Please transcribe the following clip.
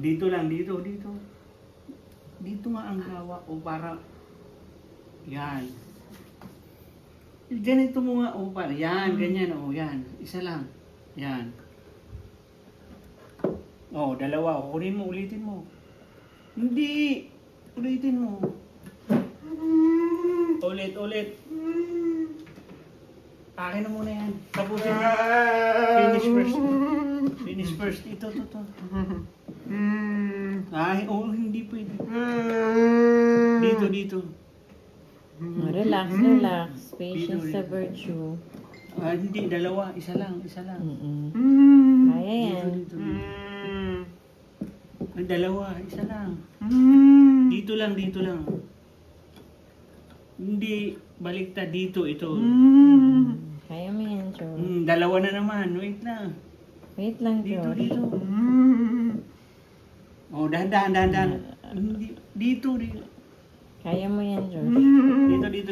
Dito lang, dito. Dito nga ang hawak o para, yan. Ganito mo nga o para, yan, ganyan o, yan. Isa lang, yan. O, dalawa, kunin mo, ulitin mo. Hindi, ulitin mo. Ulit. Akin na muna yan. Tapusin mo. Finish first. Ito. Ay, hindi pwede. Dito. Relax. Patience sa virtue. Hindi, dalawa. Isa lang. Kaya yan. Dito. Ay, dalawa. Isa lang. Dito lang. Hindi, baliktad dito. Ito. Kaya mo yan, George. Dalawa na naman. Wait lang. Wait lang, George. Dito. Oh, dahan. Hindi, dito. Kaya mo yan, George. Dito. Dito.